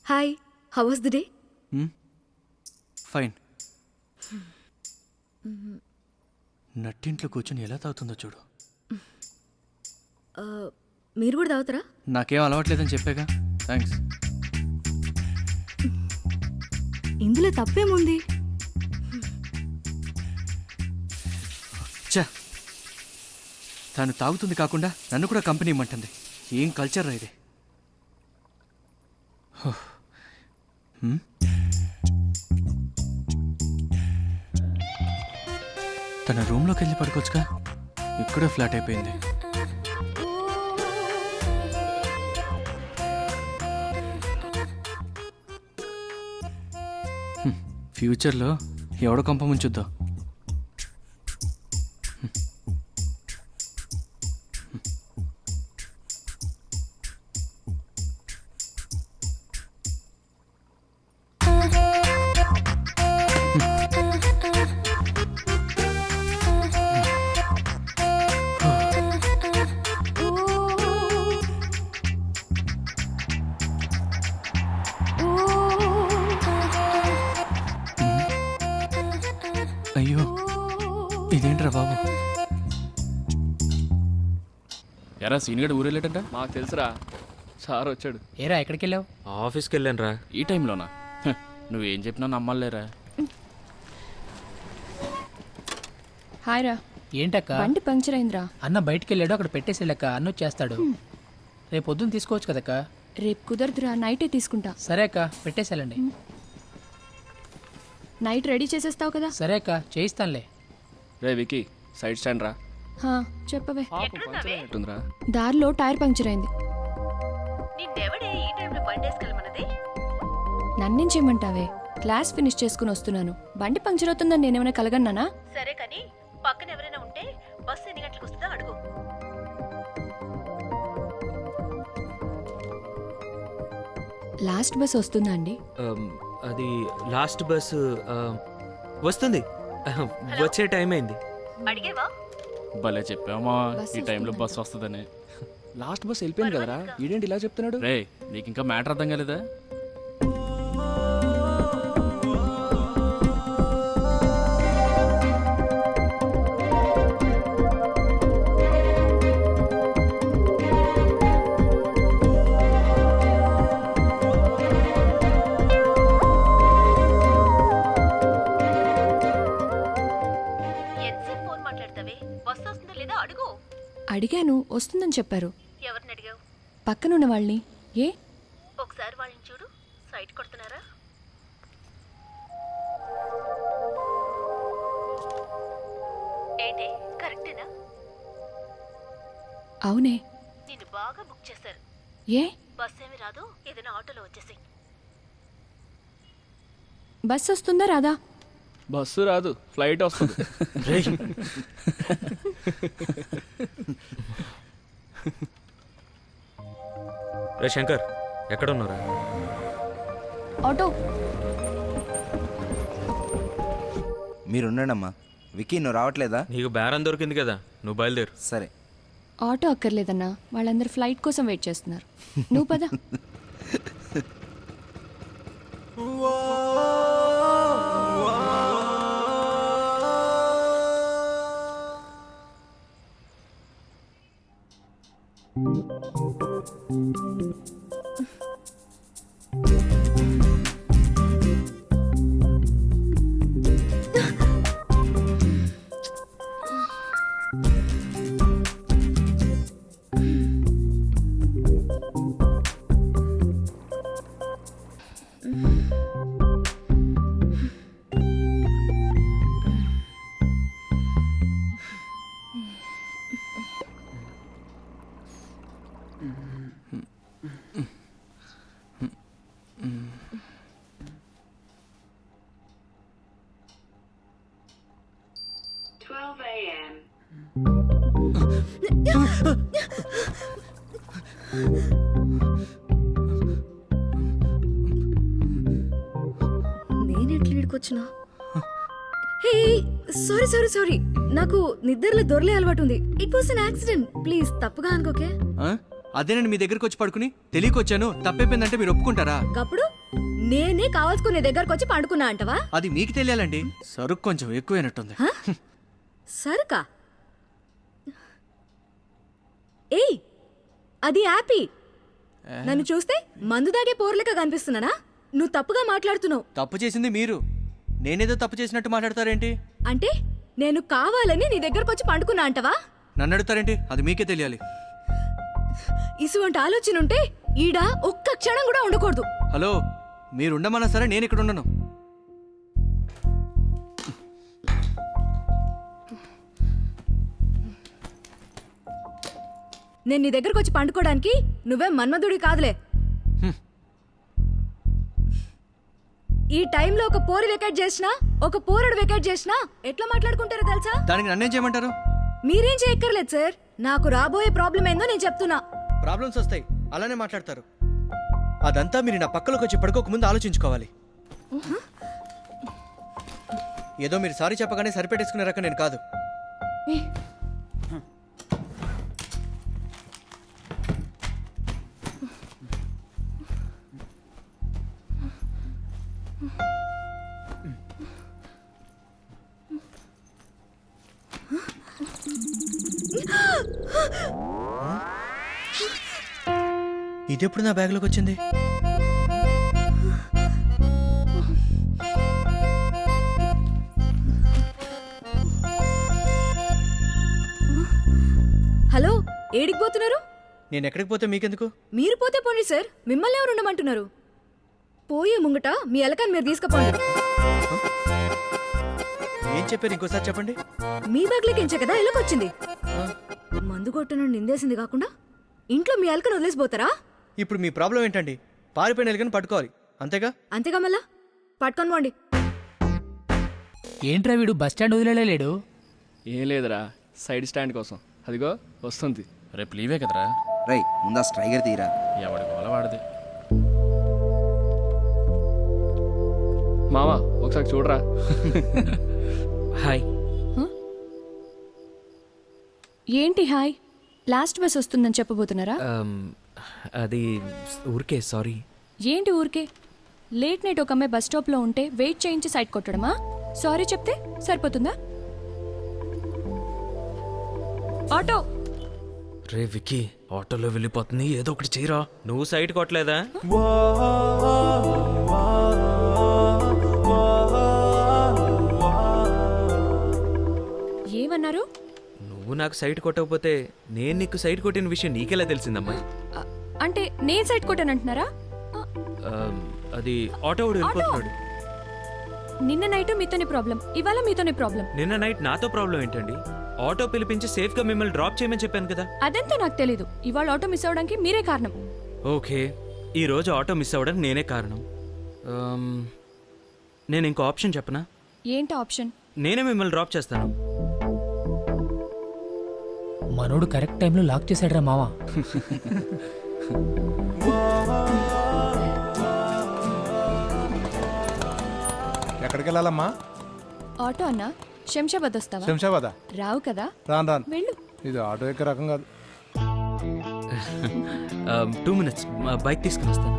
Hi, how was the day? Fine. నట్టింట్లో కూర్చొని ఎలా తాగుతుందో చూడు. మీరు కూడా తాగుతారా? నాకేం అలవాట్లేదని చెప్పాగా. థ్యాంక్స్. ఇందులో తప్పేముంది? చా, తను తాగుతుంది కాకుండా నన్ను కూడా కంపెనీ ఇమ్మంటుంది. ఏం కల్చర్ రా ఇది. తన రూమ్లోకి వెళ్ళి పడుకోవచ్చుగా. ఇక్కడే ఫ్లాట్ అయిపోయింది. ఫ్యూచర్లో ఎవడ కొంప ముంచుద్దో. అయ్యో, ఇదేంట్రా బాబు? ఎరా సీనియర్ ఊరెళ్ళేటంట? మాకు తెలుసురా, సార్ వచ్చాడు. ఏరా ఎక్కడికి వెళ్ళావు? ఆఫీస్కి వెళ్ళాను రా. ఈ టైంలోనా? నువ్వేం చెప్పినా నమ్మలేరా. హాయ్ రా. ఏంటక్క? బండి పంక్చర్ అయిందిరా. అన్న బయటికి వెళ్ళాడు, అక్కడ పెట్టేసి వెళ్ళక్క. అన్న వచ్చేస్తాడు. రేపు పొద్దున్న తీసుకోవచ్చు కదక్క? రేపు కుదరదురా, నైటే తీసుకుంటా. సరే అక్క, పెట్టేసి వెళ్ళండి. నైట్ రెడీ చేసేస్తావు కదా? సరే అక్క, చేయిస్తానులే. రే వికీ, సైడ్ స్టాండ్ రా. హా, చెప్పవే. ఉంటుందిరా. దారిలో టైర్ పంక్చర్ అయింది. నన్నేంచేయమంటావే? క్లాస్ ఫినిష్ చేసుకుని వస్తున్నాను. బండి పంక్చర్ అవుతుందని నేనేమైనా కలగన్నానా? సరే కానీ పక్కన ఎవరైనా ఉంటే బస్సు ఎన్ని గంటలకు వస్తుందో అడుగు. లాస్ట్ బస్ వస్తుందా అండి? అది లాస్ట్ బస్సు వస్తుంది. వచ్చే టైం అయింది. అడిగేవా? భలే చెప్పామా, బస్సు ఈ టైంలో వస్తుందా? బస్సు వస్తుందని. లాస్ట్ బస్ వెళ్ళిపోయింది కదరా, ఈడేంటి ఇలా చెప్తున్నాడు? రే, నీకు ఇంకా మ్యాటర్ అర్థం కాలేదా? ఎంతసేపు ఫోన్ మాట్లాడతావే? బస్సు వస్తుందో లేదో అడుగు. అడిగాను, వస్తుందని చెప్పారు. ఎవరిని అడిగావు? పక్కనున్న వాళ్ళని. ఏ? ఒకసారి వాళ్ళని చూడు, సైట్ కొడుతున్నారా? ఏంటి, కరెక్టేనా? అవునే. నిన్ను బాగా బుక్ చేశారు. ఏ? బస్ ఏమి రాదు, ఏదైనా ఆటోలో వచ్చేసి. బస్ వస్తుందా రాదా? బస్సు రాదు, ఫ్లైట్ వస్తుంది. రే శంకర్, ఎక్కడ ఉన్నారా? ఆటో. మీరుండమ్మా. వికీ, నువ్వు రావట్లేదా? నీకు బేరం దొరికింది కదా, నువ్వు బయలుదేరు. సరే. ఆటో అక్కర్లేదన్నా, వాళ్ళందరూ ఫ్లైట్ కోసం వెయిట్ చేస్తున్నారు. నువ్వు పద. నేనెట్లా ఇక్కడికొచ్చినా? హే, సారీ సారీ సారీ, నాకు నిద్రలో దొరలే అలవాటు ఉంది. It was an accident. Please తప్పుగా అనుకోకే. అదేనండి, మీ దగ్గరికి వచ్చి పడుకుని తెలియకొచ్చాను, తప్పైపోయిందంటే మీరు ఒప్పుకుంటారా? అప్పుడు నేనే కావాల్సుకునే దగ్గరకు వచ్చి పండుకున్నా అంటవా? అది మీకు తెలియాలండి. సరుకు కొంచెం ఎక్కువైనట్టుంది. సరుకా? ఏయ్, అది యాపీ. నన్ను చూస్తే మందు దాగే పోర్లక కనిపిస్తున్నానా? నువ్వు తప్పుగా మాట్లాడుతున్నావు. తప్పు చేసింది మీరు. నేనేదో తప్పు చేసినట్టు మాట్లాడతారేంటి? అంటే నేను కావాలని నీ దగ్గరకు వచ్చి పండుకున్నా అంటవా? నన్ను అడుగుతారేంటి? అది మీకే తెలియాలి. ఇసువంటి ఆలోచన ఉంటే ఈడ ఒక్క క్షణం కూడా ఉండకూడదు. హలో, మీరుండమన్నా సరే నేను ఇక్కడ ఉండను. నేను నీ దగ్గరకు వచ్చి పండుకోవడానికి నువ్వే మన్మధుడి కాదులే. ఈ టైంలో ఒక పోరి వెకేట్ చేసినా, ఒక పోరడు వెకేట్ చేసినా ఎట్లా మాట్లాడుకుంటారో తెలుసా? దానికి నన్నేం చేయమంటారు? మీరేం చేయక్కర్లేదు సార్. నాకు రాబోయే ప్రాబ్లం ఏందో నేను చెప్తున్నా. ప్రాబ్లమ్స్ వస్తాయి, అలానే మాట్లాడతారు. అదంతా మీరు నా పక్కలోకి వచ్చి పడుకోక ముందు ఆలోచించుకోవాలి. ఏదో మీరు సారీ చెప్పగానే సరిపెట్టేసుకునే రకం నేను కాదు. ఇదెప్పుడు నా బ్యాగ్లోకి వచ్చింది? హలో, ఏడికి పోతున్నారు? నేను ఎక్కడికి పోతే మీకెందుకు? మీరు పోతే పోండి సార్, మిమ్మల్ని ఎవరు ఉండమంటున్నారు? పోయే ముంగట మీ ఎలకని మీరు తీసుకుపోండి. ఏం చెప్పారు? ఇంకోసారి చెప్పండి. మీ బ్యాగ్లోకి ఎంచే కదా ఎలకొచ్చింది. మందు కొట్టను నిందేసింది కాకుండా ఇంట్లో మీ ఎలకను వదిలేసిపోతారా? ఇప్పుడు మీ ప్రాబ్లం ఏంటండి? పారిపోయిన ఎలుకని పట్టుకోవాలి, అంతేగా? అంతేగా మళ్ళా పట్టుకొని పోండి. ఏంట్రా వీడు బస్ స్టాండ్ వదిలేలేడు? ఏం లేదురా, సైడ్ స్టాండ్ కోసం. అదిగో వస్తుంది. రేపు లీవే కదరా? రై ముందా స్ట్రైగర్ తీరా. ఎవడి గోల వాడదే. మామ ఒకసారి చూడరా. హాయ్. ఏంటి హాయ్? లాస్ట్ బస్ వస్తుందని చెప్పబోతున్నారా? అది ఊరికే సారీ. ఏంటి ఊరికే? లేట్ నైట్ ఒక అమ్మాయి బస్ స్టాప్లో ఉంటే వెయిట్ చేయించి సైడ్ కొట్టడమా? సారీ చెప్తే సరిపోతుందా? ఆటో! రే విక్కీ, ఆటోలో వెళ్ళిపోతుంది, ఏదో ఒకటి చేయరా. నువ్వు సైడ్ కొట్టలేదా? ఏమన్నారు? నువ్వు నాకు సైడ్ కొట్టకపోతే నేను నీకు సైడ్ కొట్టిన విషయం నీకెలా తెలిసిందమ్మా? అంటే నేను సైడ్ కొట్టానంటున్నారా? అది ఆటో వాడు వెళ్ళిపోతున్నాడు. నిన్న నైట్ మీతోనే ప్రాబ్లం, ఇవాళ మీతోనే ప్రాబ్లం. నిన్న నైట్ నాతో ప్రాబ్లం ఏంటండి? ఆటో పిలిపించి సేఫ్ గా మిమ్మల్ని డ్రాప్ చేయమని చెప్పాను కదా. అదంతా నాకు తెలీదు. ఇవాళ ఆటో మిస్ అవడానికి మీరే కారణం. ఓకే, ఈ రోజు ఆటో మిస్ అవ్వడానికి నేనే కారణం. నేను ఇంకో ఆప్షన్ చెప్పనా? ఏంటి ఆప్షన్? నేనే మిమ్మల్ని డ్రాప్ చేస్తాను. మనోడు కరెక్ట్ టైంలో లాక్ చేశాడురా మావా. ఎక్కడికి వెళ్ళాలమ్మా? ఆటో అన్నా, శంషాబాద్ వస్తావా? శంషాబాదా? రావు కదా, రాను రాను. వెళ్ళు. ఇది ఆటో ఎక్క రకం కాదు. 2 minutes బైక్ తీసుకుని వస్తాను.